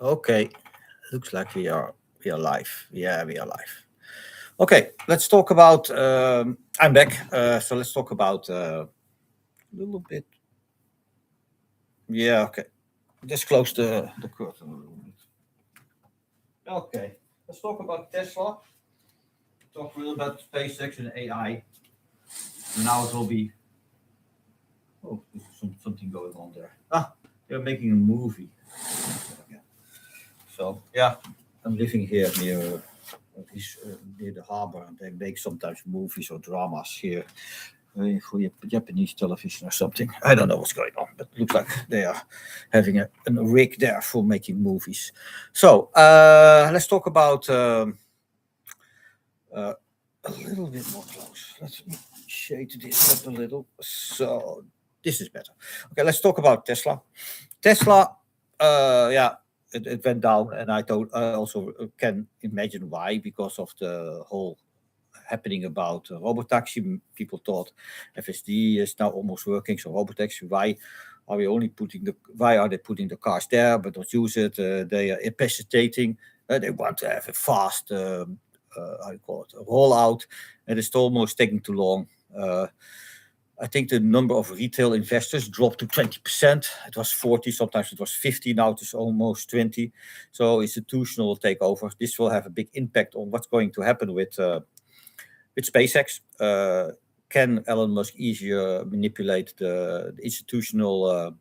Okay, looks like we are live. Yeah, we are live. Okay, let's talk about. I'm back. So let's talk about a little bit. Yeah, okay. Just close the curtain a little bit. Okay, let's talk about Tesla. Talk a little about SpaceX and AI. Now it will be. Oh, there's something going on there. Ah, they're making a movie. So yeah, I'm living here near the harbor, and they make sometimes movies or dramas here for Japanese television or something. I don't know what's going on, but it looks like they are having a rig there for making movies. So let's talk about uh, a little bit more close. Let's shade this up a little. So this is better. Okay, let's talk about Tesla. Tesla, yeah, it went down, and I also can imagine why, because of the whole happening about robotaxi. People thought FSD is now almost working, so robotaxi. Why are they putting the cars there but don't use it? They are incapacitating. They want to have a fast, how you call it, a rollout, and it's almost taking too long. I think the number of retail investors dropped to 20%. It was 40, sometimes it was 50, now it is almost 20. So institutional will take over. This will have a big impact on what's going to happen with SpaceX. Can Elon Musk easier manipulate the institutional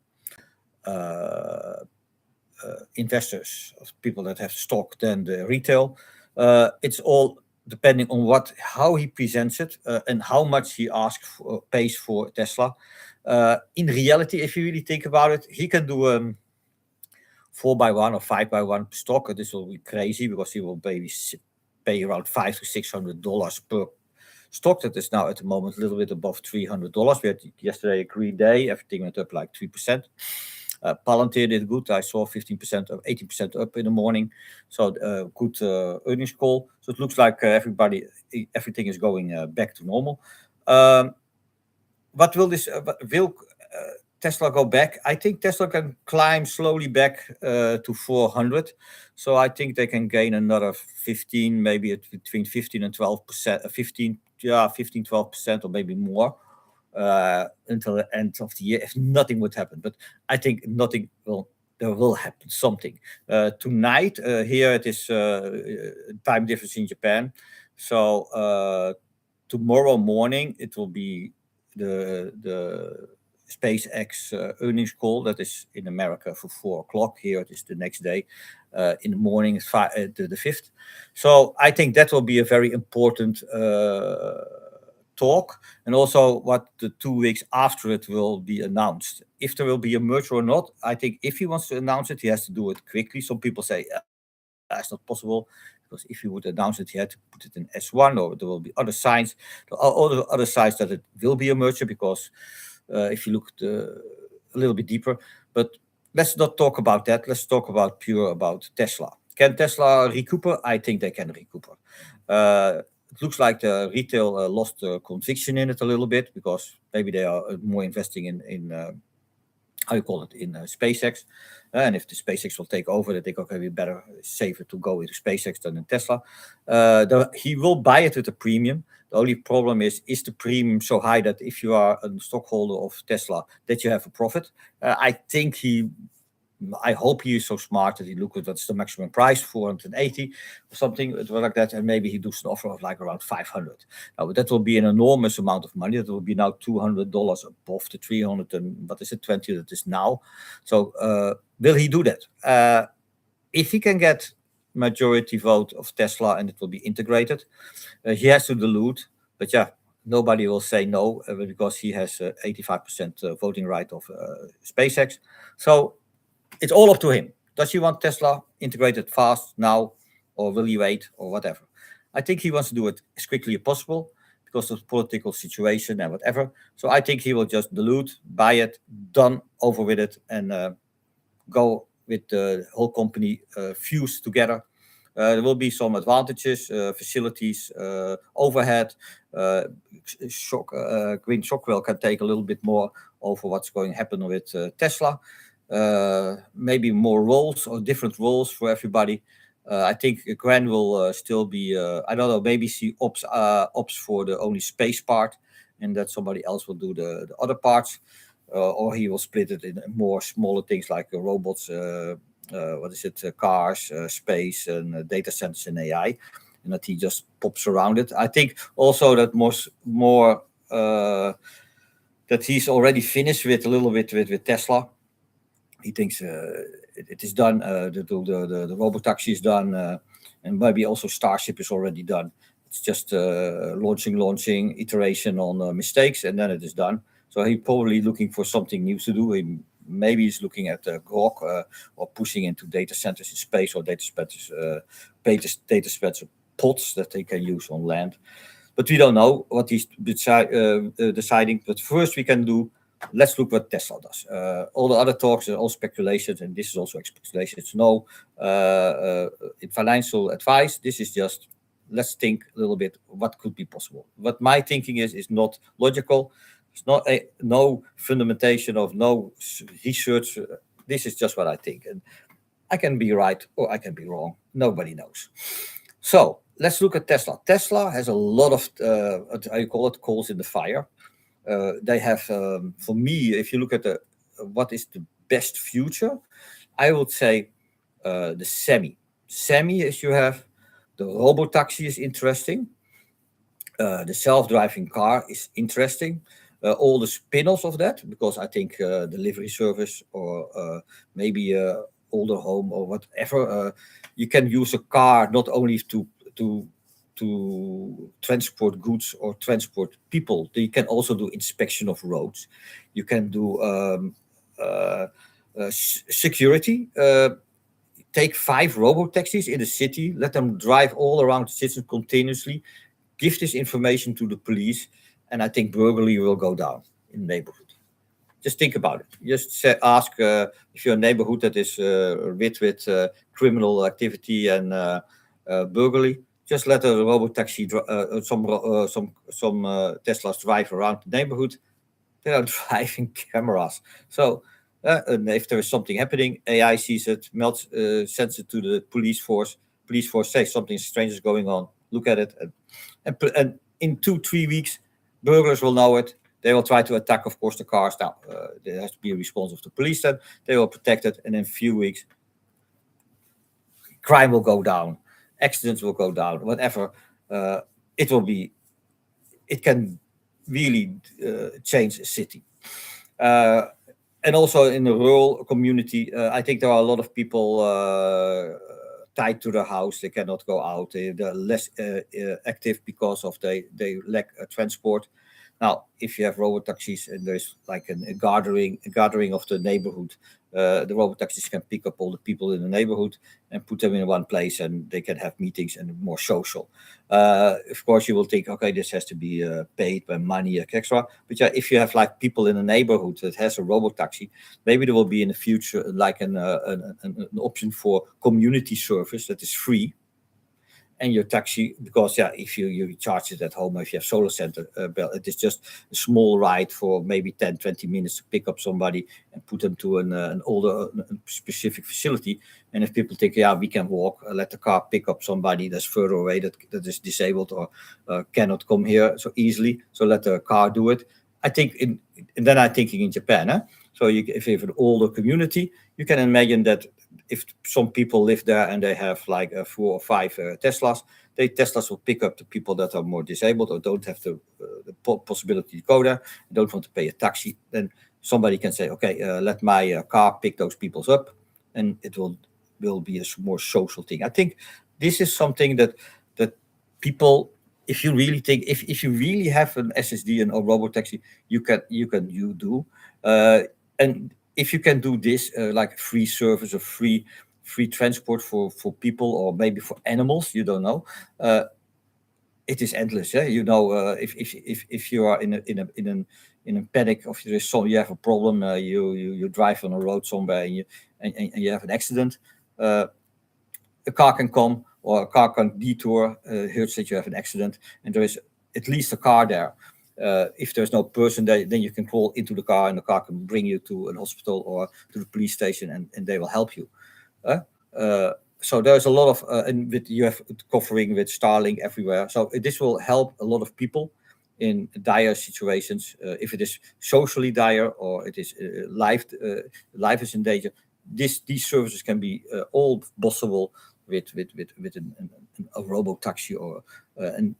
investors, of people that have stock, than the retail? It's all depending on how he presents it, and how much he pays for Tesla. In reality, if you really think about it, he can do 4x1 or 5x1 stock. This will be crazy because he will pay around $500 to $600 per stock. That is now at the moment a little bit above $300. We had yesterday a green day. Everything went up like 3%. Palantir did good. I saw 15% up, 18% up in the morning. So good earnings call. So it looks like everything is going back to normal. What will will Tesla go back? I think Tesla can climb slowly back to 400. So I think they can gain another 15, maybe between 15 and 12%, 15, 12%, or maybe more until the end of the year, if nothing would happen. But I think there will happen something. Tonight, here it is time difference in Japan. So tomorrow morning, it will be the SpaceX earnings call. That is in America for 4 o'clock. Here it is the next day in the morning, the 5th. So I think that will be a very important talk, and also what the 2 weeks after it will be announced. If there will be a merger or not, I think if he wants to announce it, he has to do it quickly. Some people say it's not possible, because if he would announce it, he had to put it in S1, or there will be other signs. There are other signs that it will be a merger, because if you look a little bit deeper. But let's not talk about that. Let's talk about Tesla. Can Tesla recoup? I think they can recoup. It looks like the retail lost conviction in it a little bit, because maybe they are more investing in how you call it, in SpaceX. And if the SpaceX will take over, they think, okay, we better safer to go into SpaceX than in Tesla. He will buy it at a premium. The only problem is the premium so high that if you are a stockholder of Tesla, that you have a profit? I hope he is so smart that he look at what's the maximum price, 480 or something like that, and maybe he does an offer of like around 500. Now that will be an enormous amount of money. That will be now $200 above the 300 and what is it, 20 that is now. So will he do that? If he can get majority vote of Tesla and it will be integrated, he has to dilute. But yeah, nobody will say no, because he has 85% voting right of SpaceX. So it's all up to him. Does he want Tesla integrated fast now, or will he wait, or whatever? I think he wants to do it as quickly as possible because of the political situation and whatever. So I think he will just dilute, buy it, done, over with it, and go with the whole company fused together. There will be some advantages, facilities, overhead. Green Shockwell can take a little bit more over what's going to happen with Tesla. maybe more roles or different roles for everybody. I think Gwen will still be, I don't know, maybe she opts for the only space part, and that somebody else will do the other parts, or he will split it in more smaller things like robots, cars, space, and data centers and AI, and that he just pops around it. I think also that more that he's already finished with a little bit with Tesla. He thinks it is done. The robotaxi is done, and maybe also Starship is already done. It's just launching, iteration on mistakes, and then it is done. So he's probably looking for something new to do. Maybe he's looking at Grok or pushing into data centers in space or data centers pods that they can use on land. But we don't know what he's deciding. But first we can do, let's look what Tesla does. All the other talks are all speculations, and this is also speculation. It's no in financial advice. This is just, let's think a little bit what could be possible. What my thinking is not logical. It's not no fundamentation of no research. This is just what I think, and I can be right or I can be wrong. Nobody knows. So let's look at Tesla. Tesla has a lot of I call it coals in the fire. They have, for me, if you look at what is the best future, I would say the semi. Semi is you have the robotaxi is interesting. The self-driving car is interesting. All the spin-offs of that, because I think delivery service or maybe older home or whatever, you can use a car not only to transport goods or transport people. You can also do inspection of roads. You can do security. Take 5 robotaxis in the city, let them drive all around the city continuously, give this information to the police, and I think burglary will go down in the neighborhood. Just think about it. Just ask if your neighborhood that is rich with criminal activity and burglary. Just let a robotaxi, some Teslas drive around the neighborhood. They are driving cameras. So and if there is something happening, AI sees it, sends it to the police force. Police force says something strange is going on. Look at it, and in 2-3 weeks, burglars will know it. They will try to attack, of course, the cars. Now, there has to be a response of the police then. They will protect it, and in a few weeks, crime will go down. Accidents will go down. Whatever. It can really change a city. And also in the rural community, I think there are a lot of people tied to their house. They cannot go out. They're less active because of they lack transport. Now, if you have robotaxis and there's like a gathering of the neighborhood, the robotaxis can pick up all the people in the neighborhood and put them in one place, and they can have meetings and more social. Of course, you will think, okay, this has to be paid by money, etc. But yeah, if you have like people in a neighborhood that has a robotaxi, maybe there will be in the future like an option for community service that is free. And your taxi, because if you charge it at home, if you have solar center, it is just a small ride for maybe 10-20 minutes to pick up somebody and put them to an older specific facility. And if people think, we can walk, let the car pick up somebody that's further away that is disabled or cannot come here so easily, so let the car do it. I think and then I'm thinking in Japan. So if you have an older community, you can imagine that if some people live there and they have like 4 or 5 Teslas, Teslas will pick up the people that are more disabled or don't have the possibility to go there, don't want to pay a taxi. Then somebody can say, okay, let my car pick those people up, and it will be a more social thing. I think this is something that people, if you really think, if you really have an SSD and a robotaxi, you do. And if you can do this, like free service or free transport for people or maybe for animals, you don't know. It is endless. If you are in a panic, or you have a problem, you drive on a road somewhere and you have an accident, a car can come or a car can detour, hears that you have an accident, and there is at least a car there. If there's no person there, then you can crawl into the car, and the car can bring you to an hospital or to the police station, and they will help you. So there's a lot of and you have covering with Starlink everywhere. So this will help a lot of people in dire situations. If it is socially dire, or it is life is in danger, these services can be all possible with a robo taxi. And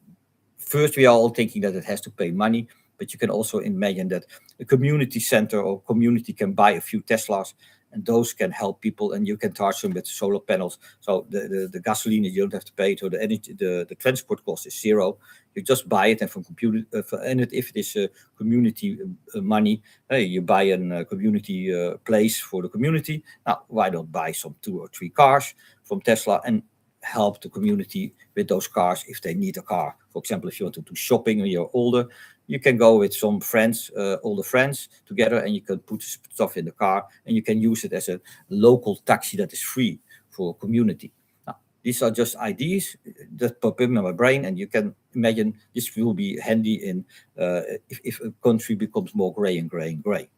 first, we are all thinking that it has to pay money, but you can also imagine that a community center or community can buy a few Teslas, and those can help people, and you can charge them with solar panels. So the gasoline, you don't have to pay. So the energy, the transport cost is zero. You just buy it, and from computer, if it is community money, you buy a community place for the community. Now, why don't buy some 2 or 3 cars from Tesla and help the community with those cars if they need a car? For example, if you want to do shopping when you're older, you can go with some friends, older friends together, and you can put stuff in the car, and you can use it as a local taxi that is free for community. Now, these are just ideas that pop in my brain, and you can imagine this will be handy in if a country becomes more gray and gray and gray.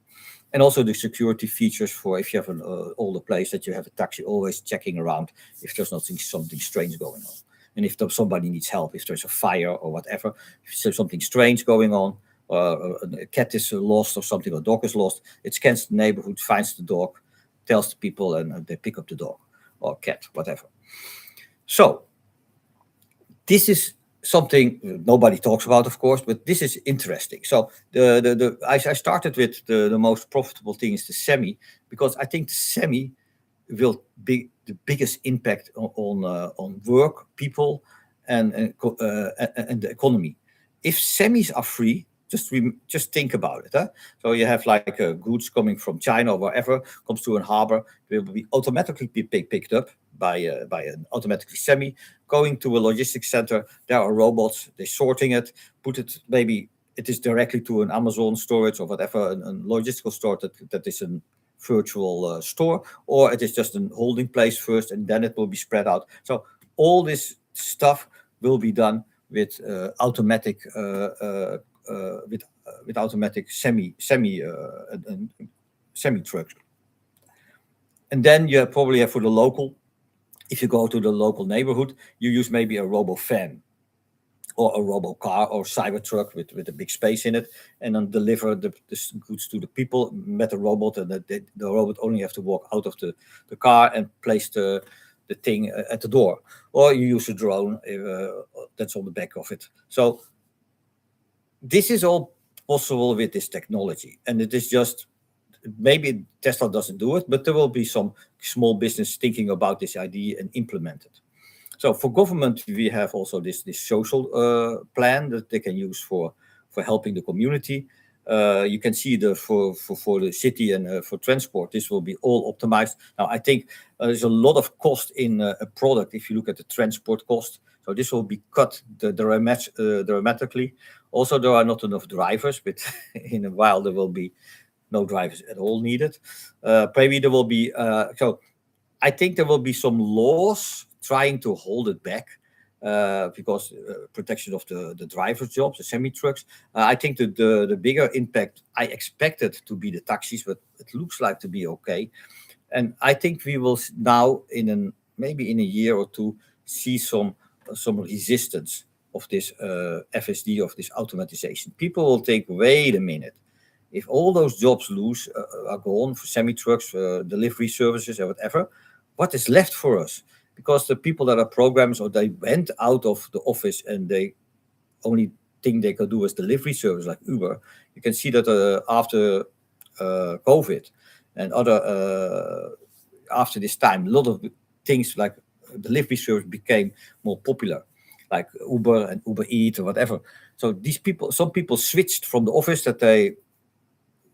And also the security features for if you have an older place, that you have a taxi always checking around if there's something strange going on. And if somebody needs help, if there's a fire or whatever, if there's something strange going on, a cat is lost or something, or a dog is lost, it scans the neighborhood, finds the dog, tells the people, and they pick up the dog or cat, whatever. So this is something nobody talks about, of course, but this is interesting. So I started with the most profitable thing is the semi, because I think the semi will be the biggest impact on work, people, and the economy. If semis are free, just think about it. Huh? So you have like goods coming from China or wherever, comes to a harbor, will be automatically picked up by an automatically semi, going to a logistics center. There are robots, they're sorting it, put it, maybe it is directly to an Amazon storage or whatever, a logistical store that is a virtual store, or it is just a holding place first, and then it will be spread out. So all this stuff will be done with automatic with automatic semi trucks. And then you probably have for the local, if you go to the local neighborhood, you use maybe a robo van or a robo car or cyber truck with a big space in it, and then deliver the goods to the people with a robot, and the robot only have to walk out of the car and place the thing at the door. Or you use a drone that's on the back of it. So this is all possible with this technology, and it is just, maybe Tesla doesn't do it, but there will be some small business thinking about this idea and implement it. So for government, we have also this social plan that they can use for helping the community. You can see for the city and for transport, this will be all optimized. Now, I think there's a lot of cost in a product if you look at the transport cost. So this will be cut dramatically. Also, there are not enough drivers, but in a while there will be no drivers at all needed. Maybe there will be, so I think there will be some laws trying to hold it back because protection of the driver's jobs, the semi-trucks. I think the bigger impact, I expected to be the taxis, but it looks like to be okay. And I think we will now, maybe in a year or two, see some resistance of this FSD, of this automatization. People will think, wait a minute, if all those jobs are gone for semi-trucks, delivery services or whatever, what is left for us? Because the people that are programmers, or they went out of the office and they only thing they could do is delivery service like Uber. You can see that after COVID and after this time, a lot of things like delivery service became more popular, like Uber and Uber Eats or whatever. So some people switched from the office that they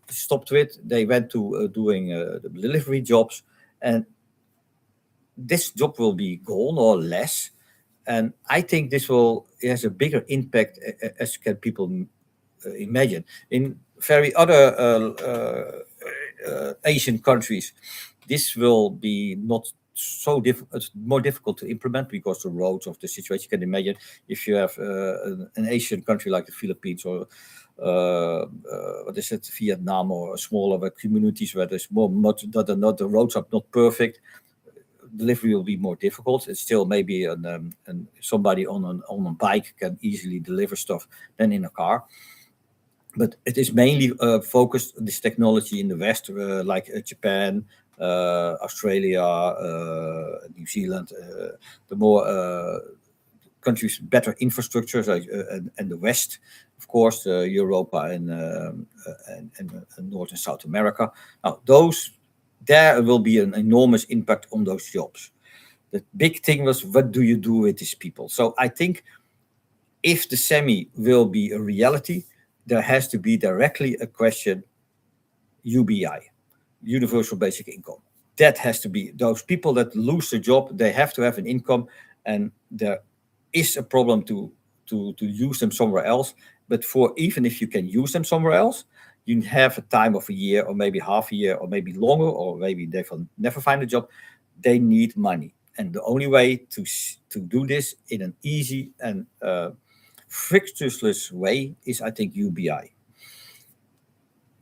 stopped with. They went to doing the delivery jobs, and this job will be gone or less. And I think this has a bigger impact as can people imagine. In very other Asian countries, this will be not it's more difficult to implement because the roads of the situation. You can imagine if you have an Asian country like the Philippines or what is it, Vietnam, or smaller communities where there's more the roads are not perfect. Delivery will be more difficult. It's still maybe somebody on a bike can easily deliver stuff than in a car. But it is mainly focused on this technology in the West, like Japan, Australia, New Zealand, the more countries better infrastructure, and the West, of course, Europa and North and South America. Now, there will be an enormous impact on those jobs. The big thing was, what do you do with these people? So I think if the semi will be a reality, there has to be directly a question, UBI, Universal Basic Income. That has to be, those people that lose their job, they have to have an income, and there is a problem to use them somewhere else. But even if you can use them somewhere else, you have a time of a year or maybe half a year or maybe longer, or maybe they will never find a job. They need money. And the only way to do this in an easy and frictionless way is, I think, UBI.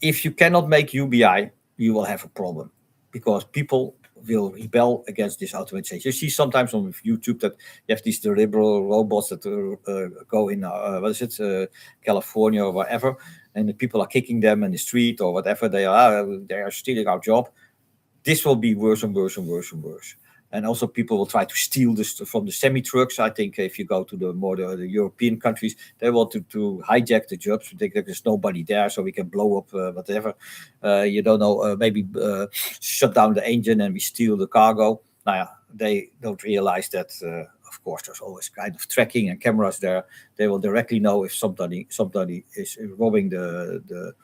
If you cannot make UBI, you will have a problem, because people will rebel against this automatization. You see sometimes on YouTube that you have these cerebral robots that go in, California or whatever, and the people are kicking them in the street or whatever. They are stealing our job. This will be worse and worse and worse and worse. And also people will try to steal this from the semi-trucks. I think if you go to the European countries, they want to hijack the jobs. They think there's nobody there, so we can blow up whatever. You don't know, maybe shut down the engine and we steal the cargo. They don't realize that, of course, there's always kind of tracking and cameras there. They will directly know if somebody is robbing the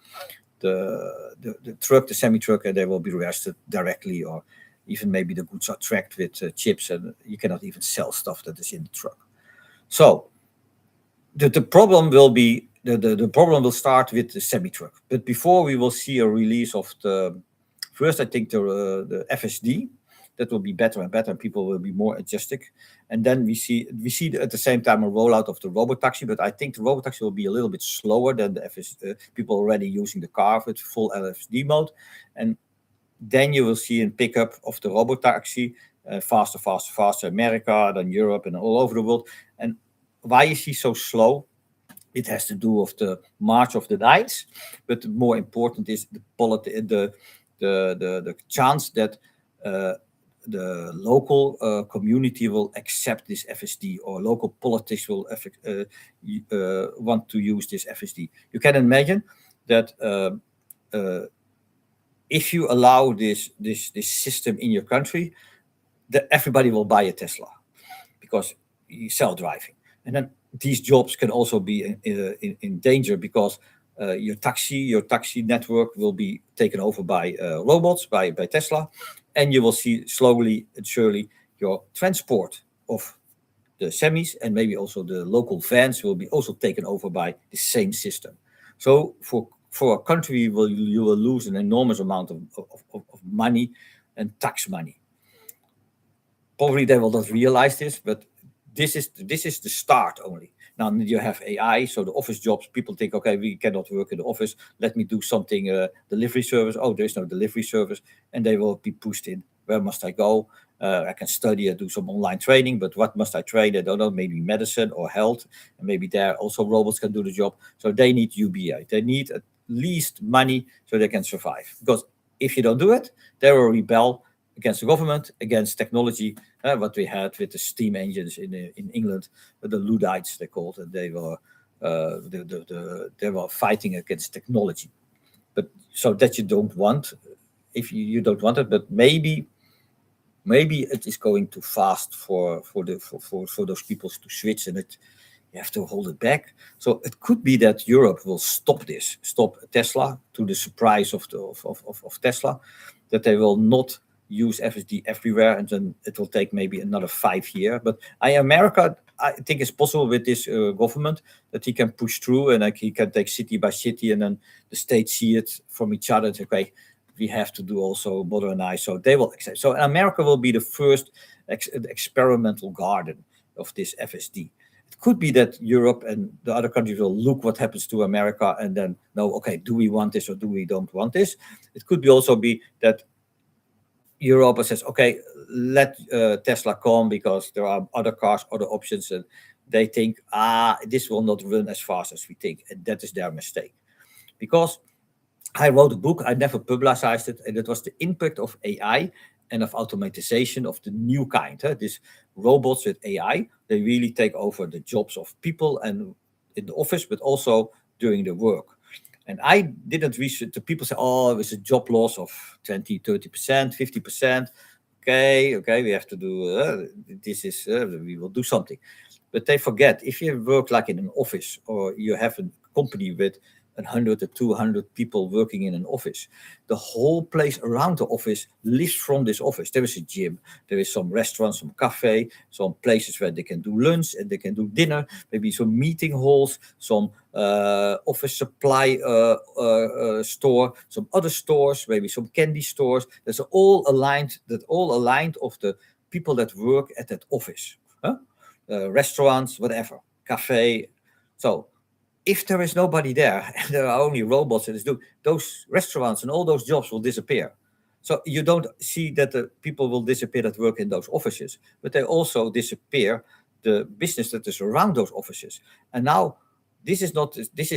truck, the semi-truck, and they will be arrested directly, or even maybe the goods are tracked with chips, and you cannot even sell stuff that is in the truck. So the problem will be, the problem will start with the semi-truck. But before we will see a release of first, I think the FSD, that will be better and better, and people will be more adjusted. And then we see at the same time a rollout of the robotaxi, but I think the robotaxi will be a little bit slower than the FSD. People already using the car with full LSD mode. And then you will see a pickup of the robotaxi, faster, America, then Europe, and all over the world. And why is he so slow? It has to do with the March of the Dimes, but more important is the chance that the local community will accept this FSD, or local politics will want to use this FSD. You can imagine that if you allow this system in your country, that everybody will buy a Tesla because you self-driving, and then these jobs can also be in danger, because your taxi network will be taken over by robots, by Tesla, and you will see slowly and surely your transport of the semis and maybe also the local vans will be also taken over by the same system. So for a country, you will lose an enormous amount of money and tax money. Probably they will not realize this, but this is the start only. Now you have AI, so the office jobs, people think, okay, we cannot work in the office. Let me do something, delivery service. Oh, there's no delivery service. And they will be pushed in. Where must I go? I can study and do some online training, but what must I train? I don't know, maybe medicine or health. And maybe there also robots can do the job. So they need UBI. They need at least money so they can survive. Because if you don't do it, they will rebel against the government, against technology, what we had with the steam engines in England, the Luddites they called, and they were fighting against technology. But so that you don't want, if you don't want it, but maybe it is going too fast for those people to switch, and you have to hold it back. So it could be that Europe will stop Tesla, to the surprise of Tesla, that they will not use FSD everywhere, and then it will take maybe another 5 years. But America, I think it's possible with this government that he can push through, and he can take city by city, and then the states see it from each other and say, okay, we have to do also modernize. So they will accept. So America will be the first experimental garden of this FSD. It could be that Europe and the other countries will look what happens to America and then know, okay, do we want this or do we don't want this? It could be also be that Europa says, okay, let Tesla come because there are other cars, other options, and they think, this will not run as fast as we think, and that is their mistake. Because I wrote a book, I never publicized it, and it was the impact of AI and of automatization of the new kind. These robots with AI, they really take over the jobs of people and in the office, but also during the work. And I didn't research. The people say, oh, it was a job loss of 20, 30%, 50%. Okay, we have to do we will do something. But they forget, if you work like in an office or you have a company with 100 or 200 people working in an office, the whole place around the office lives from this office. There is a gym, there is some restaurants, some cafe, some places where they can do lunch and they can do dinner, maybe some meeting halls, some office supply store, some other stores, maybe some candy stores. That's all aligned of the people that work at that office. Restaurants, whatever, cafe. So if there is nobody there and there are only robots that do, those restaurants and all those jobs will disappear. So you don't see that the people will disappear that work in those offices, but they also disappear the business that is around those offices. And now this is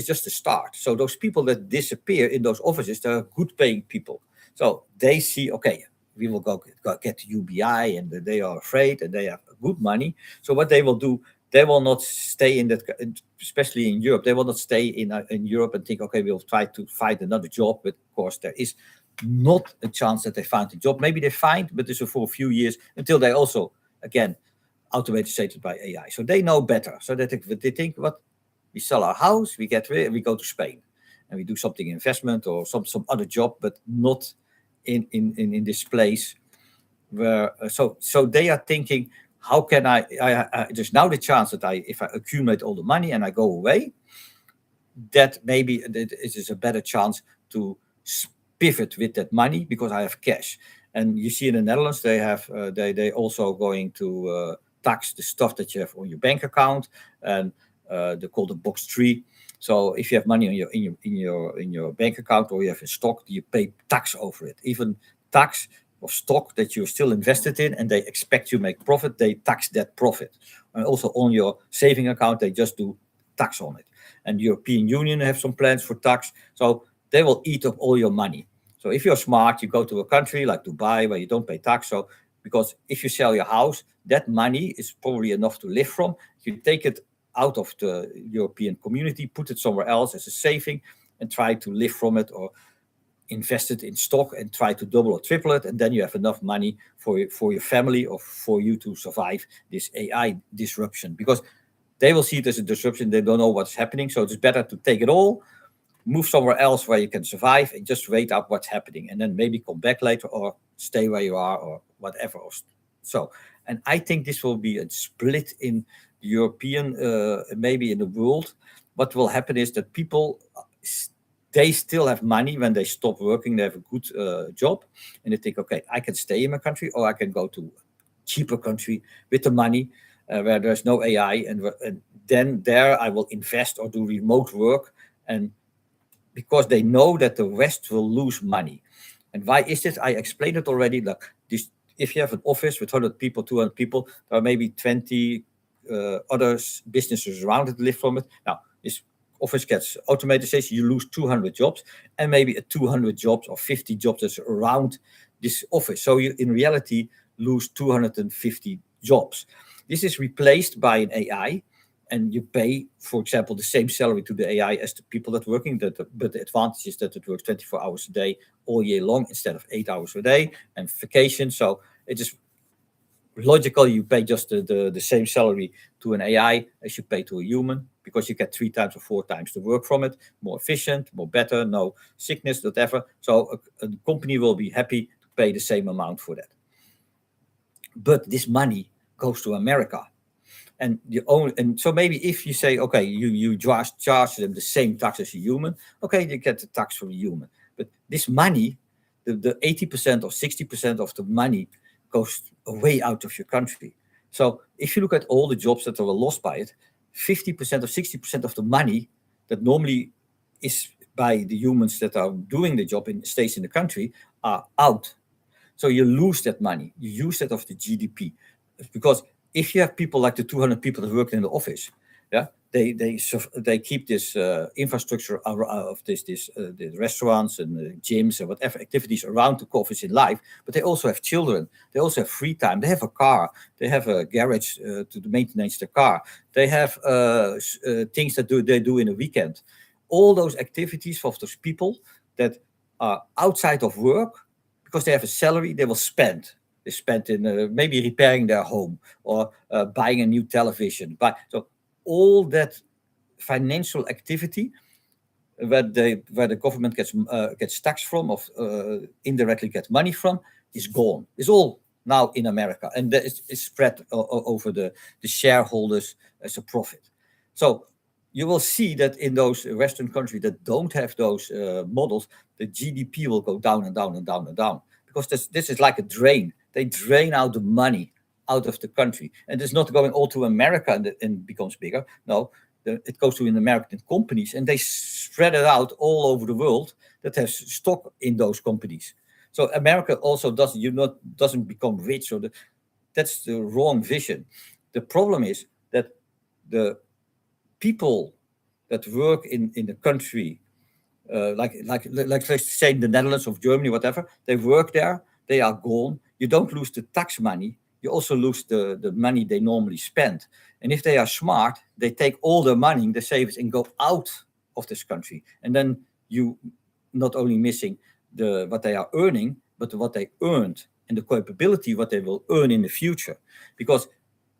just the start. So those people that disappear in those offices, they are good paying people. So they see, okay, we will go get UBI, and they are afraid and they have good money. So what they will do, they will not stay in that, especially in Europe. They will not stay in Europe and think, okay, we'll try to find another job. But of course, there is not a chance that they find a job. Maybe they find, but this is for a few years until they also, again, automated by AI. So they know better. So that they think, what, we sell our house, we go to Spain, and we do something investment or some other job, but not in this place where. So they are thinking, how can I there's now the chance that if I accumulate all the money and I go away, that maybe it is a better chance to pivot with that money because I have cash. And you see in the Netherlands, they have they also going to tax the stuff that you have on your bank account, and they call the box 3. So if you have money in your bank account or you have a stock, you pay tax over it. Even tax of stock that you're still invested in and they expect you make profit, they tax that profit. And also on your saving account, they just do tax on it. And the European Union have some plans for tax. So they will eat up all your money. So if you're smart, you go to a country like Dubai where you don't pay tax. So because if you sell your house, that money is probably enough to live from. You take it out of the European community, put it somewhere else as a saving and try to live from it, or invest it in stock and try to double or triple it, and then you have enough money for your family or for you to survive this AI disruption. Because they will see it as a disruption, they don't know what's happening, so it's better to take it all, move somewhere else where you can survive, and just wait up what's happening, and then maybe come back later or stay where you are or whatever. So, and I think this will be a split in the European, maybe in the world. What will happen is that people, they still have money when they stop working. They have a good job, and they think, okay, I can stay in my country, or I can go to a cheaper country with the money where there's no AI, and then there I will invest or do remote work, and because they know that the West will lose money. And why is this? I explained it already. Like this, if you have an office with 100 people, 200 people, there are maybe 20 other businesses around it live from it. Now, this office gets automatization, you lose 200 jobs, and maybe 200 jobs or 50 jobs that's around this office. So you, in reality, lose 250 jobs. This is replaced by an AI, and you pay, for example, the same salary to the AI as the people that are working. But the advantage is that it works 24 hours a day, all year long, instead of 8 hours a day, and vacation. So it is logical you pay just the same salary to an AI as you pay to a human, because you get 3 times or 4 times the work from it, more efficient, more better, no sickness, whatever. So a company will be happy to pay the same amount for that. But this money goes to America. And so maybe if you say, okay, you just charge them the same tax as a human, okay, you get the tax from a human. But this money, the 80% or 60% of the money goes away out of your country. So if you look at all the jobs that were lost by it, 50% or 60% of the money that normally is by the humans that are doing the job and stays in the country are out. So you lose that money. You use that of the GDP. Because if you have people like the 200 people that work in the office, yeah, they keep this infrastructure of the restaurants and the gyms and whatever activities around the office in life. But they also have children. They also have free time. They have a car. They have a garage to maintenance the car. They have things that they do in the weekend. All those activities of those people that are outside of work, because they have a salary, they will spend. They spend in maybe repairing their home or buying a new television. So all that financial activity where the government gets tax from or indirectly gets money from is gone. It's all now in America, and it's spread over the shareholders as a profit. So you will see that in those Western countries that don't have those models, the GDP will go down and down and down and down, because this is like a drain. They drain out the money out of the country, and it's not going all to America and becomes bigger. No, it goes to an American companies, and they spread it out all over the world that has stock in those companies. So America also doesn't become rich, or that's the wrong vision. The problem is that the people that work in the country, like let's say in the Netherlands or Germany, whatever, they work there, they are gone. You don't lose the tax money, you also lose the money they normally spend. And if they are smart, they take all their money, the savings, and go out of this country. And then you not only missing what they are earning, but what they earned and the capability what they will earn in the future. Because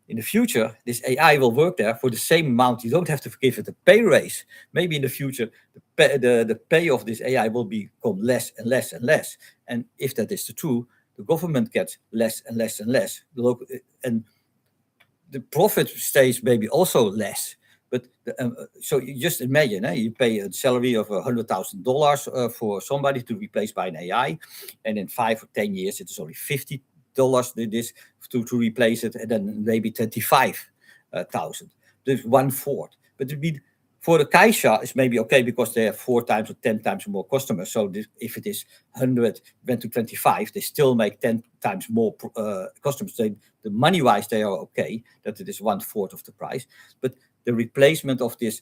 in the future, this AI will work there for the same amount. You don't have to give it a pay raise. Maybe in the future, the pay of this AI will become less and less and less. And if that is the truth, the government gets less and less and less. And the profit stays maybe also less. But so you just imagine, you pay a salary of $100,000 for somebody to replace by an AI, and in 5 or 10 years it is only $50 this to replace it, and then maybe 25,000. There's 1/4. But it be for the Caixa is maybe okay because they have 4 times or 10 times more customers. So if it is 100 went to 25, they still make 10 times more customers. The money wise they are okay that it is 1/4 of the price, but the replacement of this.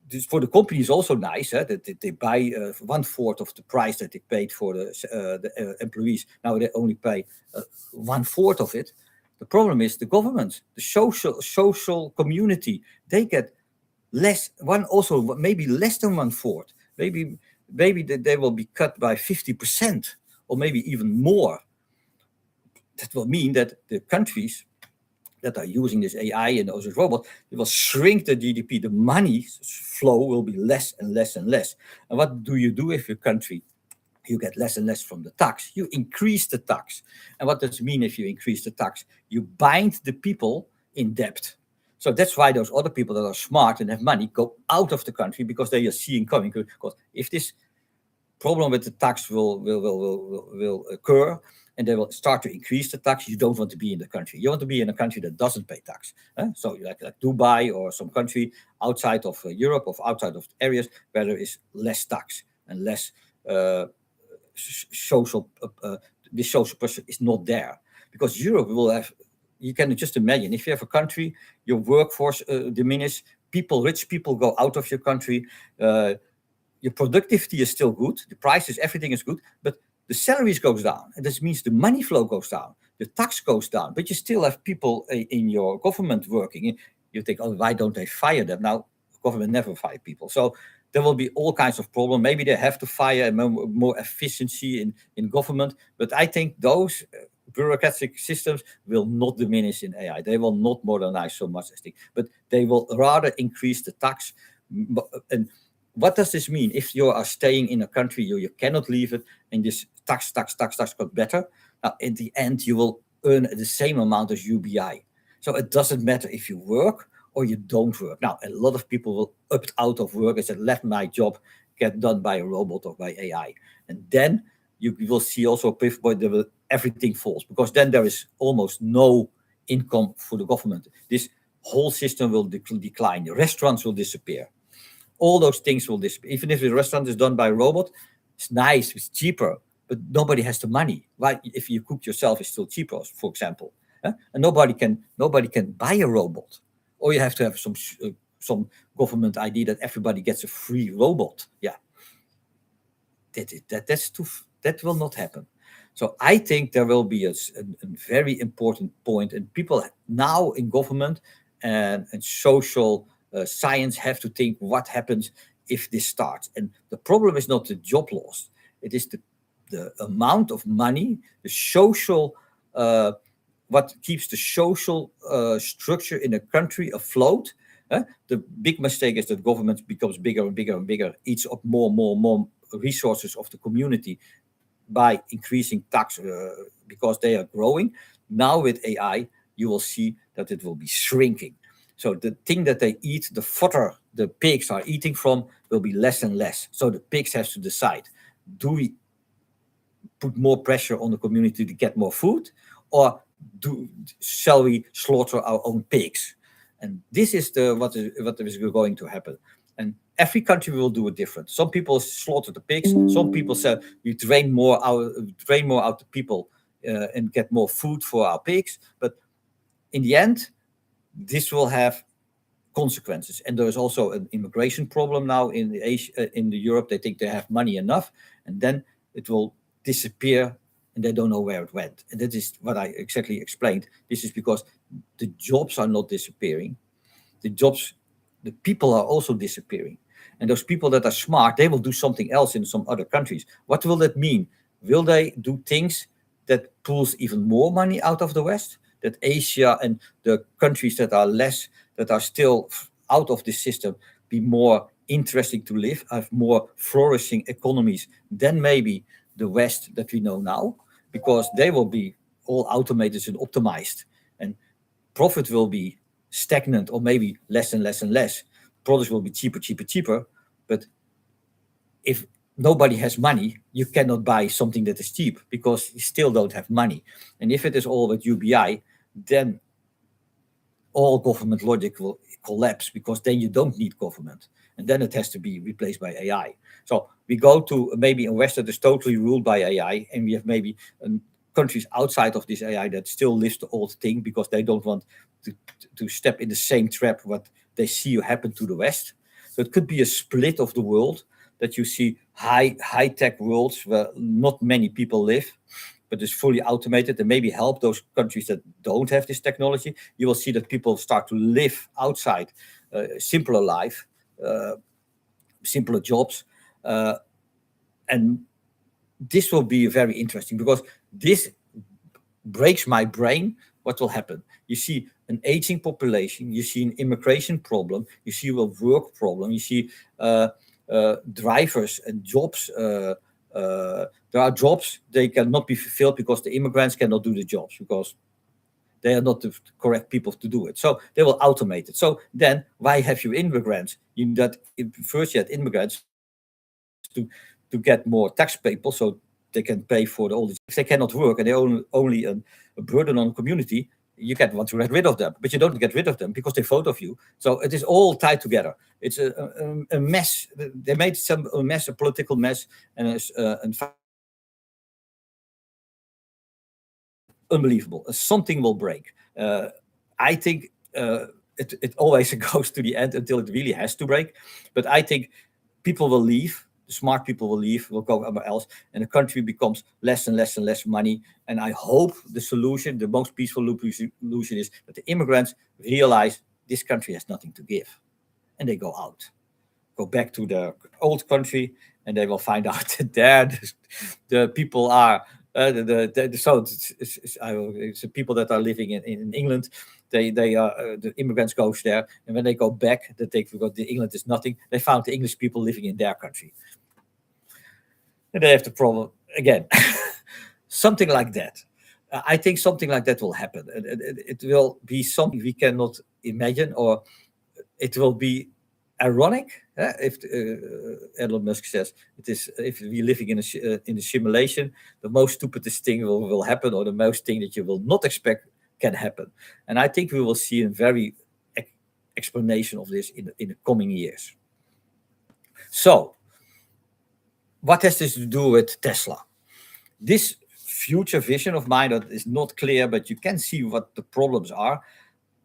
This for the company is also nice, that they buy 1/4 of the price that they paid for the employees. Now they only pay 1/4 of it. The problem is the government, the social community, they get less. Maybe less than 1/4. Maybe they will be cut by 50%, or maybe even more. That will mean that the countries that are using this AI and those robots, it will shrink the GDP. The money flow will be less and less and less. And what do you do if your country, you get less and less from the tax? You increase the tax. And what does it mean if you increase the tax? You bind the people in debt. So that's why those other people that are smart and have money go out of the country, because they are seeing coming. Because if this problem with the tax will occur, and they will start to increase the tax, you don't want to be in the country. You want to be in a country that doesn't pay tax. So like Dubai or some country outside of Europe or outside of areas where there is less tax and less social, this social pressure is not there. Because Europe will have, you can just imagine, if you have a country, your workforce diminish, rich people go out of your country, your productivity is still good, the prices, everything is good, but the salaries goes down, and this means the money flow goes down, the tax goes down, but you still have people in your government working. You think, oh, why don't they fire them? Now, government never fire people. So there will be all kinds of problems. Maybe they have to fire more efficiency in government, but I think those bureaucratic systems will not diminish in AI. They will not modernize so much, I think, but they will rather increase the tax. And what does this mean? If you are staying in a country, you cannot leave it, and this tax got better. Now, in the end, you will earn the same amount as UBI. So it doesn't matter if you work or you don't work. Now, a lot of people will opt out of work and say, left my job get done by a robot or by AI. And then you will see also a pivot point that everything falls, because then there is almost no income for the government. This whole system will decline. The restaurants will disappear. All those things will disappear. Even if the restaurant is done by a robot, it's nice, it's cheaper, but nobody has the money. Right? If you cook yourself, it's still cheaper, for example. And nobody can buy a robot, or you have to have some government idea that everybody gets a free robot. Yeah, that will not happen. So I think there will be a very important point, and people now in government and social science have to think what happens if this starts. And the problem is not the job loss; it is the amount of money, the social, what keeps the social structure in a country afloat. The big mistake is that government becomes bigger and bigger and bigger, eats up more and more resources of the community by increasing tax because they are growing. Now with AI, you will see that it will be shrinking. So the thing that they eat, the fodder the pigs are eating from, will be less and less. So the pigs have to decide, do we put more pressure on the community to get more food, or shall we slaughter our own pigs? And this is what is going to happen. And every country will do it different. Some people slaughter the pigs. Some people say we train more out the people and get more food for our pigs. But in the end, this will have consequences. And there is also an immigration problem now in the Europe. They think they have money enough, and then it will disappear, and they don't know where it went. And that is what I exactly explained. This is because the jobs are not disappearing. The people are also disappearing. And those people that are smart, they will do something else in some other countries. What will that mean? Will they do things that pulls even more money out of the West? That Asia and the countries that are still out of this system be more interesting to live, have more flourishing economies than maybe the West that we know now, because they will be all automated and optimized, and profit will be stagnant or maybe less and less and less. Products will be cheaper. But if nobody has money, you cannot buy something that is cheap because you still don't have money. And if it is all with UBI, then all government logic will collapse, because then you don't need government. And then it has to be replaced by AI. So we go to maybe a West that is totally ruled by AI, and we have maybe countries outside of this AI that still lives the old thing because they don't want to step in the same trap what they see happen to the West. So it could be a split of the world, that you see high-tech worlds where not many people live, but it's fully automated, and maybe help those countries that don't have this technology. You will see that people start to live outside, simpler life, simpler jobs. And this will be very interesting, because this breaks my brain. What will happen? You see an aging population, you see an immigration problem, you see a work problem, you see drivers and jobs. There are jobs, they cannot be fulfilled because the immigrants cannot do the jobs, because they are not the correct people to do it. So they will automate it. So then why have you immigrants? First you had immigrants to get more tax people, so they can pay for all this. If they cannot work and they're only a burden on the community, you can want to get rid of them, but you don't get rid of them because they vote of you. So it is all tied together. It's a mess. They made a mess, a political mess, and unbelievable. Something will break. I think it always goes to the end until it really has to break. But I think people will leave. The smart people will leave, will go somewhere else, and the country becomes less and less and less money. And I hope the solution, the most peaceful solution, is that the immigrants realize this country has nothing to give, and they go out, go back to their old country, and they will find out that there the people are. It's the people that are living in England. They are the immigrants goes there, and when they go back, they think because the England is nothing. They found the English people living in their country, and they have the problem again. Something like that. I think something like that will happen. It will be something we cannot imagine, or it will be ironic if Elon Musk says it is, if we're living in a simulation, the most stupidest thing will happen, or the most thing that you will not expect can happen. And I think we will see a very explanation of this in the coming years. So, what has this to do with Tesla? This future vision of mine that is not clear, but you can see what the problems are.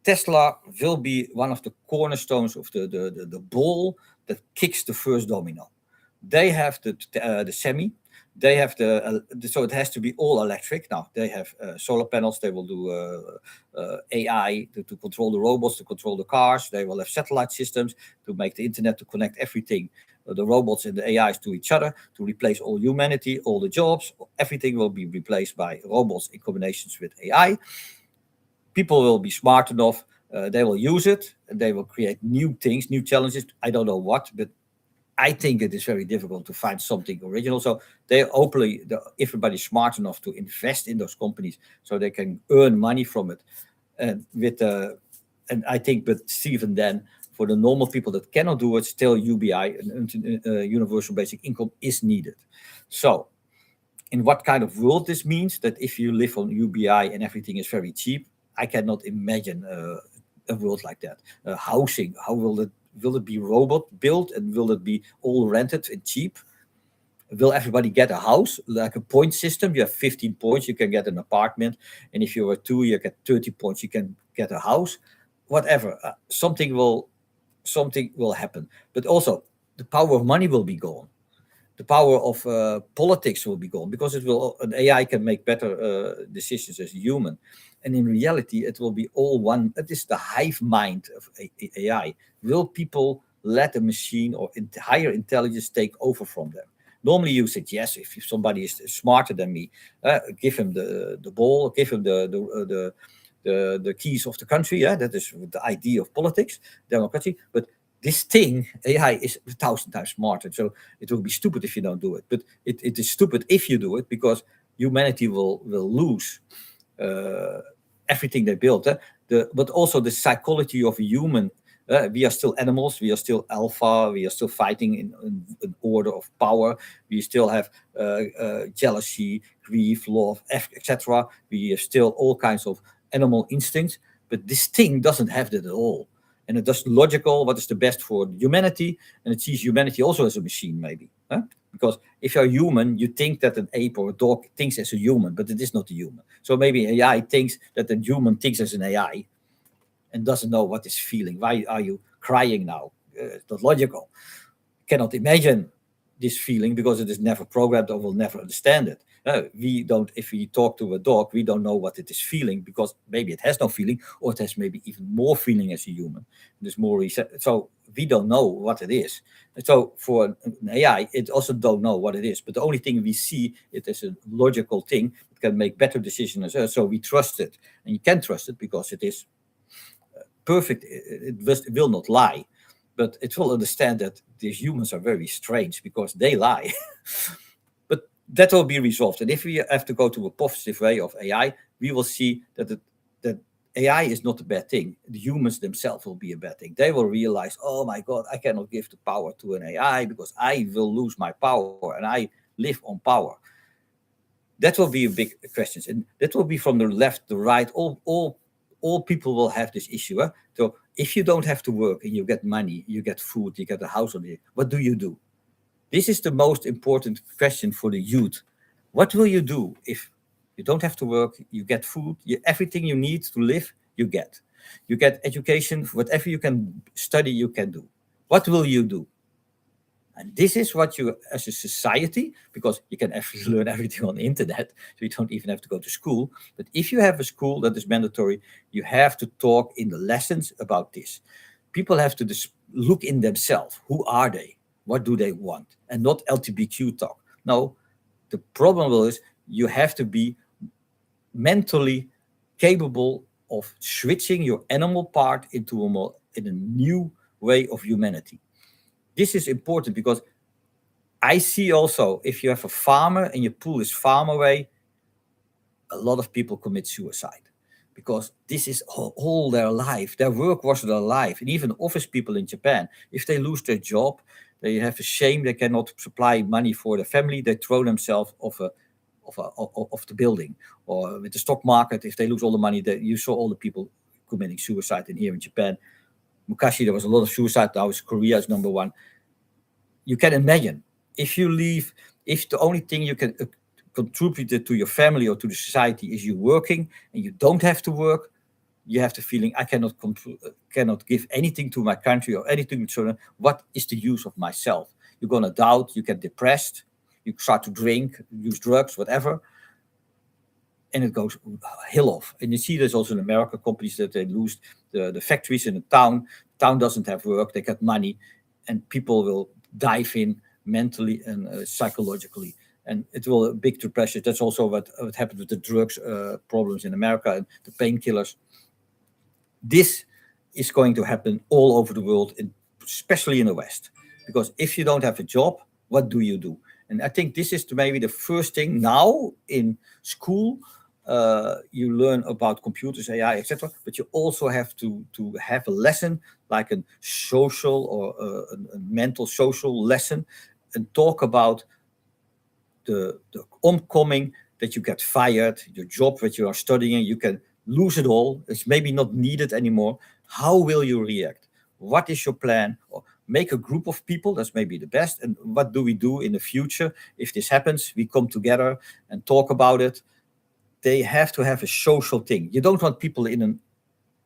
Tesla will be one of the cornerstones of the ball that kicks the first domino. They have the semi, they have so it has to be all electric. Now they have solar panels. They will do AI to control the robots, to control the cars. They will have satellite systems to make the internet, to connect everything, the robots and the AIs to each other, to replace all humanity, all the jobs. Everything will be replaced by robots in combinations with AI. People will be smart enough. They will use it. And they will create new things, new challenges. I don't know what, but I think it is very difficult to find something original. So everybody's smart enough to invest in those companies so they can earn money from it. And I think, but even then, for the normal people that cannot do it, still UBI, universal basic income, is needed. So, in what kind of world this means, that if you live on UBI and everything is very cheap, I cannot imagine a world like that. Housing, how will it be robot built, and will it be all rented and cheap? Will everybody get a house, like a point system? You have 15 points, you can get an apartment, and if you are 2, you get 30 points, you can get a house. Whatever, something will happen. But also, the power of money will be gone. The power of politics will be gone, because an AI can make better decisions as a human. And in reality, it will be all one. It is the hive mind of AI. Will people let a machine or higher intelligence take over from them? Normally, you suggest, if somebody is smarter than me, give him the ball, give him the keys of the country. Yeah, that is the idea of politics, democracy. But this thing, AI, is 1,000 times smarter. So it will be stupid if you don't do it. But it is stupid if you do it, because humanity will lose everything they built. But also the psychology of a human. We are still animals. We are still alpha. We are still fighting in an order of power. We still have jealousy, grief, love, etc. We have still all kinds of animal instincts. But this thing doesn't have that at all. And it does logical, what is the best for humanity, and it sees humanity also as a machine, maybe. Huh? Because if you're human, you think that an ape or a dog thinks as a human, but it is not a human. So maybe AI thinks that a human thinks as an AI and doesn't know what is feeling. Why are you crying now? It's not logical. Cannot imagine this feeling, because it is never programmed or will never understand it. If we talk to a dog, we don't know what it is feeling, because maybe it has no feeling, or it has maybe even more feeling as a human. There's more so we don't know what it is. So for an AI, it also don't know what it is. But the only thing we see, it is a logical thing. It can make better decisions, so we trust it, and you can trust it because it is perfect. It will not lie, but it will understand that these humans are very strange because they lie. But that will be resolved. And if we have to go to a positive way of AI, we will see that AI is not a bad thing. The humans themselves will be a bad thing. They will realize, oh my God, I cannot give the power to an AI because I will lose my power, and I live on power. That will be a big question. And that will be from the left, the right, all people will have this issue. So if you don't have to work and you get money, you get food, you get a house on it, what do you do? This is the most important question for the youth. What will you do if you don't have to work, you get food, everything you need to live, you get. You get education, whatever you can study, you can do. What will you do? And this is what you, as a society, because you can actually learn everything on the internet, so you don't even have to go to school. But if you have a school that is mandatory, you have to talk in the lessons about this. People have to look in themselves. Who are they? What do they want? And not LGBTQ talk. No, the problem is you have to be mentally capable of switching your animal part into a new way of humanity. This is important because I see also, if you have a farmer and your pool is farm away, a lot of people commit suicide. because this is all their life. Their work was their life. And even office people in Japan, if they lose their job, they have a shame. They cannot supply money for the family. They throw themselves off the building. Or with the stock market, if they lose all the money, you saw all the people committing suicide. And here in Japan, Mukashi, there was a lot of suicide. Now Korea is number one. You can imagine if the only thing you can contribute to your family or to the society is you working, and you don't have to work, you have the feeling, I cannot give anything to my country or anything to children. What is the use of myself? You're gonna doubt. You get depressed. You start to drink, use drugs, whatever, and it goes hill off. And you see this also in America, companies that they lose the factories in the town. Town doesn't have work. They get money, and people will dive in mentally and psychologically. And it will big depression. That's also what happened with the drugs problems in America and the painkillers. This is going to happen all over the world, especially in the West. Because if you don't have a job, what do you do? And I think this is maybe the first thing now in school. You learn about computers, AI, etc. But you also have to have a lesson, like a social or a mental social lesson, and talk about the oncoming, that you get fired, your job that you are studying, you can lose it all. It's maybe not needed anymore. How will you react? What is your plan? Or make a group of people, that's maybe the best. And what do we do in the future? If this happens, we come together and talk about it. They have to have a social thing. You don't want people in an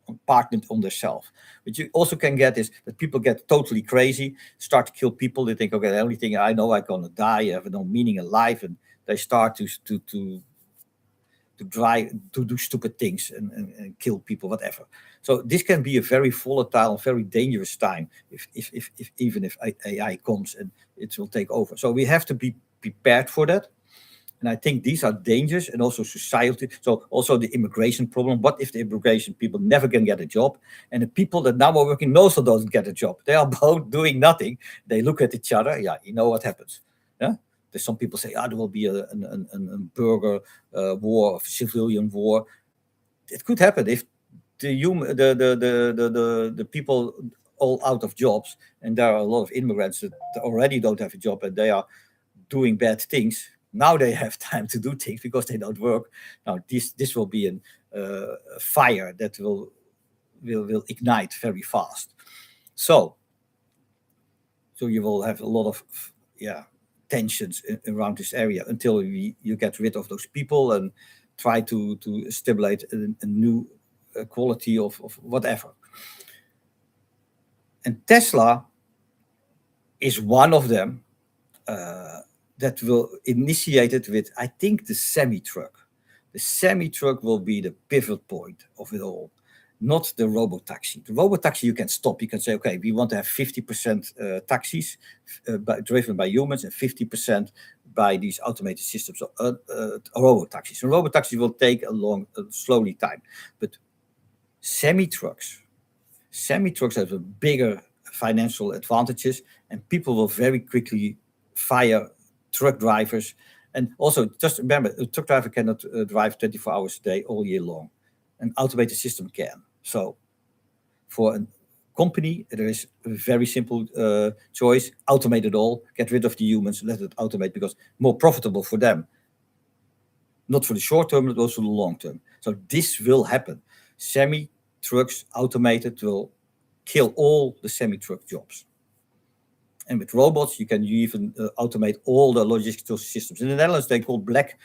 apartment on themselves. What you also can get is that people get totally crazy, start to kill people. They think, okay, the only thing I know, I'm gonna die, I have no meaning in life, and they start to do stupid things and kill people, whatever. So this can be a very volatile, very dangerous time if AI comes and it will take over. So we have to be prepared for that. And I think these are dangers, and also society. So also the immigration problem. What if the immigration people never can get a job? And the people that now are working also don't get a job. They are both doing nothing. They look at each other. Yeah, you know what happens. Yeah. There's some people say, there will be a burger war, a civilian war. It could happen if the people all out of jobs, and there are a lot of immigrants that already don't have a job and they are doing bad things. Now they have time to do things because they don't work. Now this will be a fire that will ignite very fast. So you will have a lot of tensions around this area until you get rid of those people and try to stimulate a new quality of whatever. And Tesla is one of them. That will initiate it with, I think, the semi-truck. The semi-truck will be the pivot point of it all, not the robotaxi. The robotaxi you can stop. You can say, okay, we want to have 50% taxis driven by humans and 50% by these automated systems, robotaxis. And robotaxis will take slowly time. But semi-trucks have a bigger financial advantages, and people will very quickly fire truck drivers. And also, just remember, a truck driver cannot drive 24 hours a day all year long. An automated system can. So for a company, there is a very simple choice: automate it all, get rid of the humans, let it automate, because more profitable for them. Not for the short term, but also the long term. So this will happen. Semi-trucks automated will kill all the semi-truck jobs. And with robots, you can even automate all the logistical systems. In the Netherlands, they call black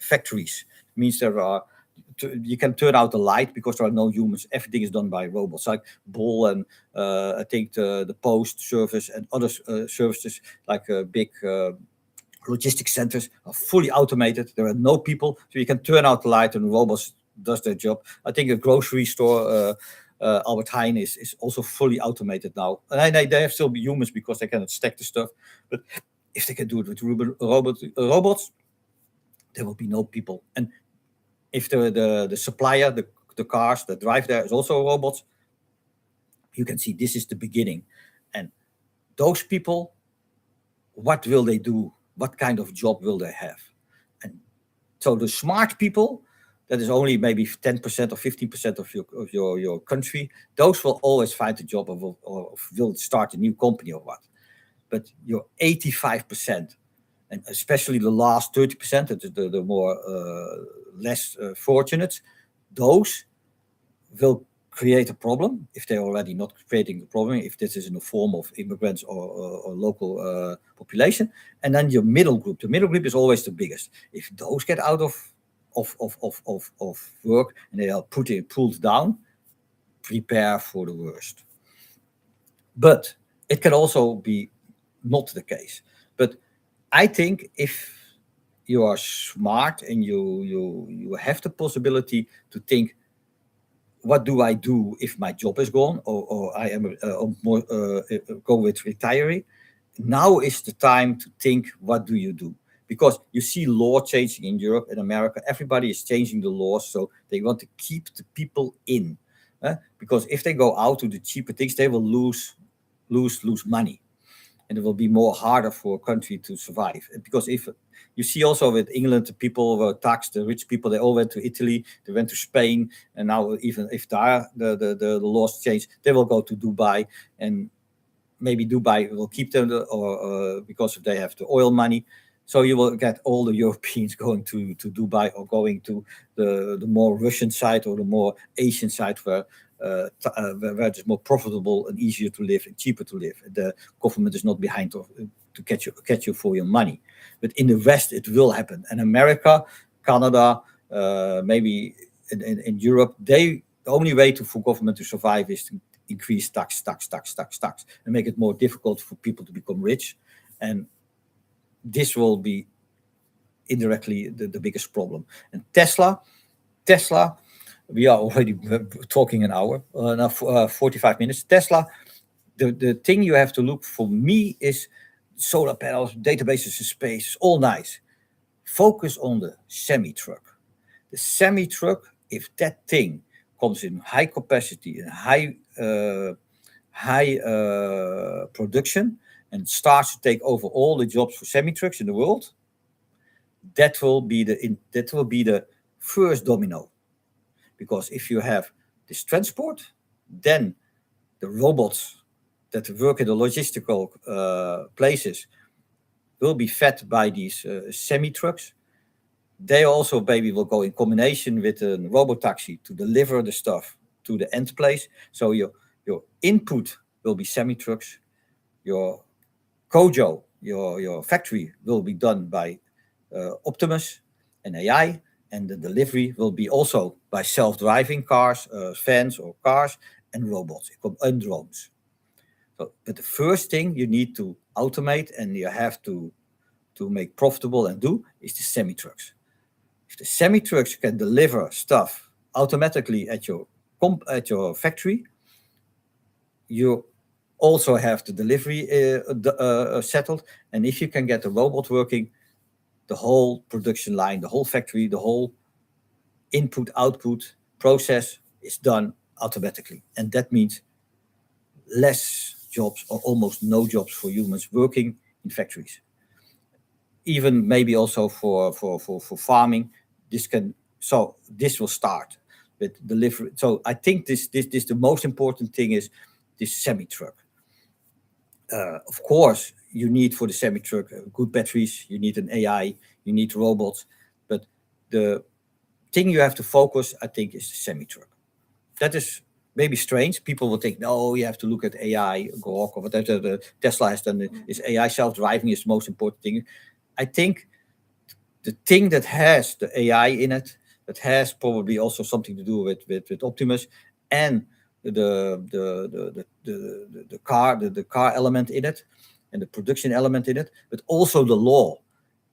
factories. It means you can turn out the light because there are no humans. Everything is done by robots, like Bol and I think the post service and other services, like big logistics centers, are fully automated. There are no people, so you can turn out the light and robots does their job. I think a grocery store. Albert Heijn is also fully automated now. And they have still humans because they cannot stack the stuff. But if they can do it with robots, there will be no people. And if the supplier, the cars that drive there is also robots, you can see this is the beginning. And those people, what will they do? What kind of job will they have? And so the smart people that is only maybe 10% or 15% of your country. Those will always find a job or will start a new company or what. But your 85%, and especially the last 30%, the more less fortunate, those will create a problem if they're already not creating the problem, if this is in the form of immigrants or local population. And then your middle group. The middle group is always the biggest. If those get out of work and they are pulled down, prepare for the worst. But it can also be not the case. But I think if you are smart and you have the possibility to think, what do I do if my job is gone, or I am go with retiree? Now is the time to think, what do you do? Because you see law changing in Europe and America. Everybody is changing the laws, so they want to keep the people in. Because if they go out to the cheaper things, they will lose money, and it will be more harder for a country to survive. Because if you see also with England, the people were taxed, the rich people, they all went to Italy, they went to Spain, and now even if the laws change, they will go to Dubai, and maybe Dubai will keep them, or because they have the oil money. So you will get all the Europeans going to Dubai, or going to the more Russian side or the more Asian side, where it's more profitable and easier to live and cheaper to live. The government is not behind to catch you for your money. But in the West, it will happen. And America, Canada, maybe in Europe, the only way for government to survive is to increase tax, and make it more difficult for people to become rich. And this will be indirectly the biggest problem. And Tesla, we are already talking an hour, now 45 minutes. Tesla, the thing you have to look for me is solar panels, databases in space, all nice. Focus on the semi-truck. The semi-truck, if that thing comes in high capacity and high production, and starts to take over all the jobs for semi-trucks in the world, that will be the first domino. Because if you have this transport, then the robots that work in the logistical places will be fed by these semi-trucks. They also maybe will go in combination with a robotaxi to deliver the stuff to the end place. So your input will be semi-trucks. Your Kojo, your factory, will be done by Optimus and AI, and the delivery will be also by self-driving cars, vans or cars, and robots and drones. So, but the first thing you need to automate and you have to make profitable and do is the semi-trucks. If the semi-trucks can deliver stuff automatically at your factory, you also have the delivery settled. And if you can get the robot working, the whole production line, the whole factory, the whole input-output process is done automatically. And that means less jobs or almost no jobs for humans working in factories. Even maybe also for farming, this will start with delivery. So I think this the most important thing is this semi-truck. Of course, you need for the semi-truck good batteries, you need an AI, you need robots, but the thing you have to focus, I think, is the semi-truck. That is maybe strange. People will think, no, you have to look at AI, Grok, or whatever the Tesla has done. Is AI self-driving is the most important thing. I think the thing that has the AI in it, that has probably also something to do with Optimus, and the car element in it, and the production element in it, but also the law.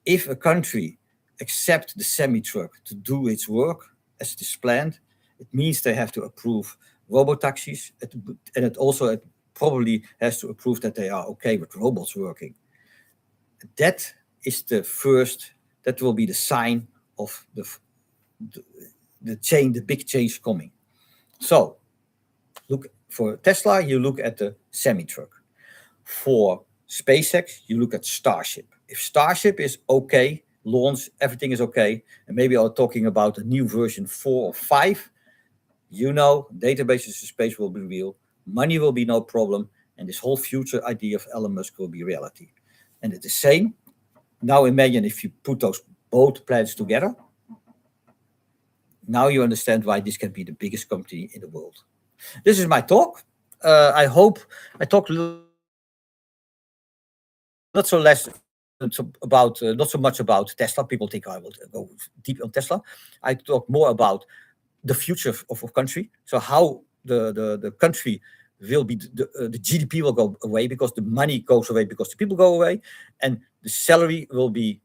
If a country accepts the semi-truck to do its work as it is planned, it means they have to approve robotaxis, and it probably has to approve that they are okay with robots working. That is that will be the sign of the change, the big change coming. So, look for Tesla, you look at the semi-truck. For SpaceX, you look at Starship. If Starship is okay, launch, everything is okay. And maybe I'm talking about a new version 4 or 5. Databases in space will be real, money will be no problem, and this whole future idea of Elon Musk will be reality. And it's the same. Now imagine if you put those both plans together. Now you understand why this can be the biggest company in the world. This is my talk. I hope I talked not so less about not so much about Tesla. People think I will go deep on Tesla. I talk more about the future of a country. So how the country will be, the GDP will go away because the money goes away because the people go away, and the salary will be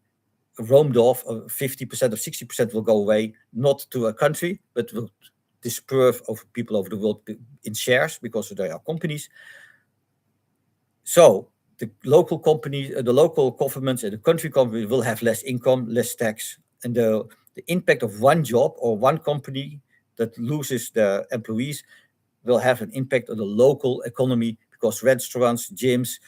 roamed off. 50% or 60% will go away, not to a country, but will disperse over people over the world in shares because they are companies. So the local companies, the local governments and the country companies will have less income, less tax, and the impact of one job or one company that loses their employees will have an impact on the local economy because restaurants, gyms,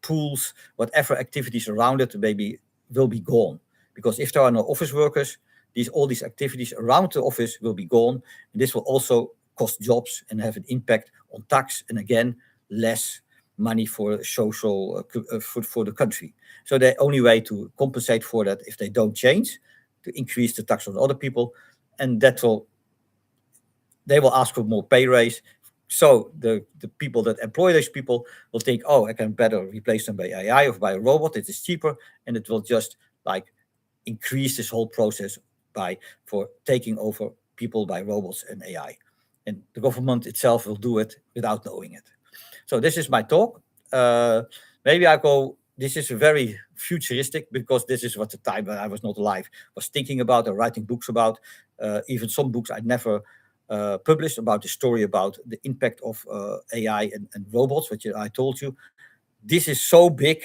pools, whatever activities around it maybe will be gone. Because if there are no office workers, all these activities around the office will be gone, and this will also cost jobs and have an impact on tax, and again, less money for social for the country. So the only way to compensate for that, if they don't change, to increase the tax on other people, and they will ask for more pay raise. So the people that employ those people will think, oh, I can better replace them by AI or by a robot. It is cheaper, and it will just like increase this whole process for taking over people by robots and AI. And the government itself will do it without knowing it. So this is my talk. Maybe I go. This is very futuristic because this is what the time when I was not alive was thinking about and writing books about. Even some books I never published about the story about the impact of AI and robots, which I told you. This is so big,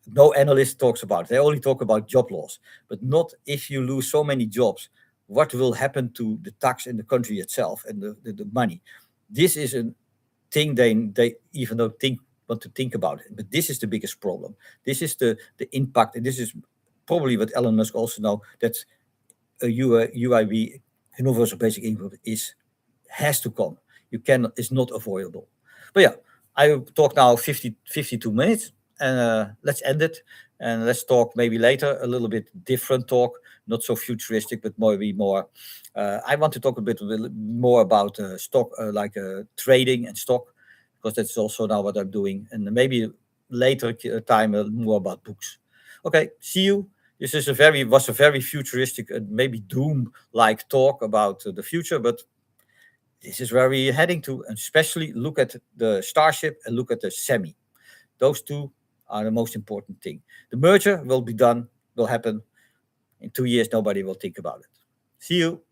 no analyst talks about it. They only talk about job loss, but not if you lose so many jobs, what will happen to the tax in the country itself and the money. This is a thing they even don't want to think about it, but this is the biggest problem. This is the impact, and this is probably what Elon Musk also know, that a UIB, universal basic income, has to come. It's not avoidable. But yeah, I talk now 52 minutes, and let's end it, and let's talk maybe later a little bit different talk, not so futuristic, but maybe more. I want to talk a bit more about stock, trading and stock, because that's also now what I'm doing, and maybe later time more about books. Okay, see you. This was a very futuristic and maybe doom-like talk about the future, but this is where we're heading to, and especially look at the Starship and look at the Semi. Those two are the most important thing. The merger will happen in 2 years. Nobody will think about it. See you.